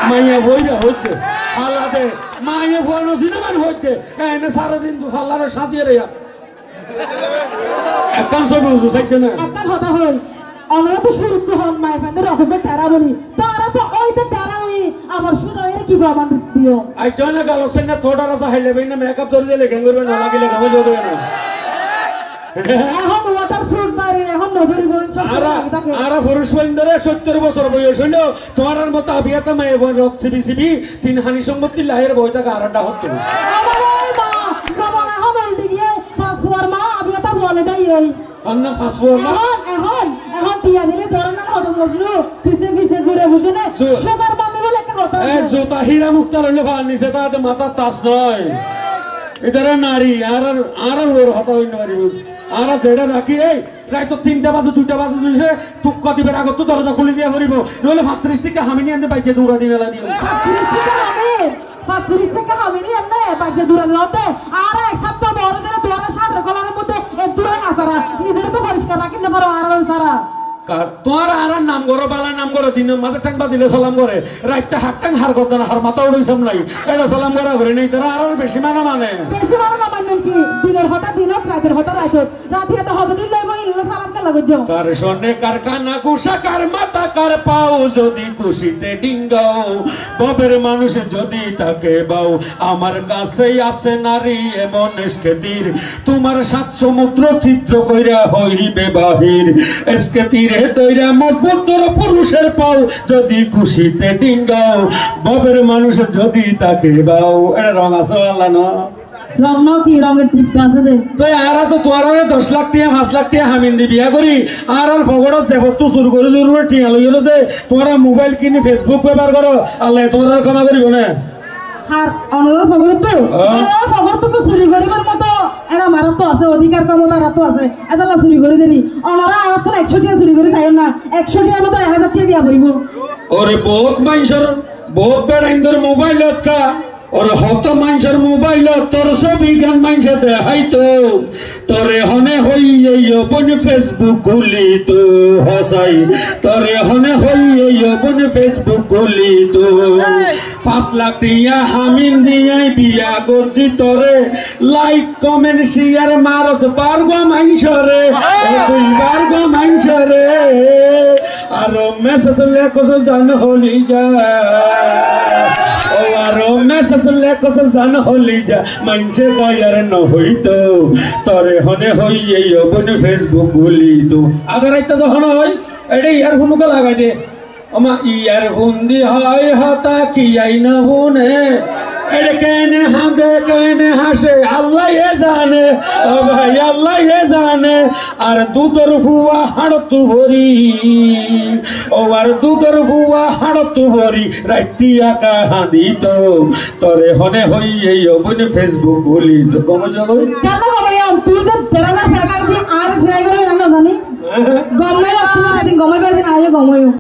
মাইয়া বইরা হইতে হালাতে মাইয়া বইনো সিনেমান হইতে এনে সারাদিন তো হালারে সাজিয়ে রে একটা সব বুঝু চাইছে না একটা কথা হল আমরা তো শুরু তো হন মাই ফ্যান্ডের রকমের তারা বলি তারা তো ওই তো তারা ওই আমার শুনাইলে কি প্রমাণ দিও আইছো না গাল হচ্ছে না থোড়া রাসা হাইলে বেন না মেকআপ ধরে দিলে কেন করবে না লাগিলে গাবে জোরে না এখন ওয়াটার ফ্রুট মারি এখন নজরি বইন সব থাকে আরা পুরুষ বন্ধরে 70 বছর বয়স হইল তোমার মত আবিয়াতে মায়ে বই রক সিবি তিন হানি সম্পত্তি লাহের বই টাকা আরটা হচ্ছে আমারে মা জমানা এখন উল্টে গিয়ে পাসওয়ার মা আবিয়াতে বলে দাই ওই অন্য পাসওয়ার মা এখন টিয়া দিলে ধরে না হতো মজনু পিছে ঘুরে বুঝে না সুগার মামি বলে একটা কথা এ জোতা হীরা মুক্তার হইলে ভান নিছে তাতে মাথা তাস নয় এটারে নারী আর ওর হতা হইন পারিব আর যেটা রাখি এই রায় তো 3টা বাজে 2টা বাজে দিছে টুক্কা দিবে আগত তো দরজা খুলে দিয়ে পড়িব নইলে 35 টাকা হামি নিয়ে আনতে পাইছে দৌড়া দি মেলা দিও 35 টাকা হামি নিয়ে আনতে পাইছে দৌড়া দিতে আর এক সপ্তাহ বড় দিলে তোরা শার্টের কলারের মধ্যে এক দূরে আসারা নিজেরা তো পরিষ্কার রাখি না পারো আর সারা তোমার আর নাম করো বালা নাম করো দিন মাঝে টাং বাজিলে সালাম করে রাইতে হাত টাং হার করতে না হার মাথা উড়ে সামলাই এটা সালাম করা ঘরে নেই তারা আর বেশি মানা মানে কি দিনের হঠাৎ দিনত রাতের হঠাৎ রাতে তো হজরি লইব ইল্লা সালাম কে লাগজ কার শোনে কার কানা কুশা কার মাথা কার পাও যদি খুশিতে ডিঙ্গাও বাবের মানুষ যদি তাকে বাও আমার কাছে আছে নারী এমন এসকে তীর তোমার 7 সমুদ্র ছিদ্র কইরা হইবে বাহির এসকে তীর তৈরা মজবুত পুরুষের পাও যদি খুশিতে ডিঙ্গাও বাবের মানুষ যদি তাকে বাও এটা রং আছে আল্লাহ না রং নাও কি রঙের ট্রিপ আছে দে তো আরা তো তোরা 10 লাখ টাকা 5 লাখ টাকা হামিন দি বিয়া করি আর ফগড়ত জেবত শুরু করে জরুরি ঠিক লই গেল যে তোরা মোবাইল কিনে ফেসবুক ব্যবহার করো আল্লাহ তোরা ক্ষমা করিব না আর অনর ফগড়ত তো চুরি করিবার মতো এরা মারা তো আছে অধিকার ক্ষমতা তো আছে এদালা চুরি করে দেনি অনরা আর তো 100 টাকা চুরি করে চাইও না 100 টাকার মতো 1000 টাকা দিয়া পড়িব ওরে বহুত মাইনসর বহুত বেড়াইন্দর মোবাইল কা और हत मानसर मोबाइल तोर छवि गान मानस देखाई तो तोरे हने हईबन फेसबुक खुली तो हसाई तोरे हने हईबन फेसबुक खुली तो 5 लाख दिया हामिन दिया बिया करছি तोरे लाइक कमेंट शेयर मारस बारगो मानसरे बारगो मानसरे আর মেসেজ লেখছ জান হলি যা ও আর মেসেজ লেখছ জান হলি যা মানছে কয়ার ন হইতো তরে হনে হই এই বনে ফেসবুক বলি তো আগে রাইতে যখন হয় এটা ইয়ারফোন কে লাগাই দে আমা ইয়ারফোন দি হয় হতা কি আই না বনে এটা কেনে কেনে হাসে আল্লাহ জানে ও ভাই আল্লাহ জানে আর দুধর ফুয়া হাড়ত ভরি ও আর দুধর ফুয়া হাড়ত ভরি রাইতিয়া কাহানি তো তরে হনে হই এই বনে ফেসবুক বলি তো কমে যাবো কেন কমে তুই তো তেরা ফেকা দিয়ে আর ফ্রাই করে না জানি গমে আপনি গমে বেদিন আয় গমে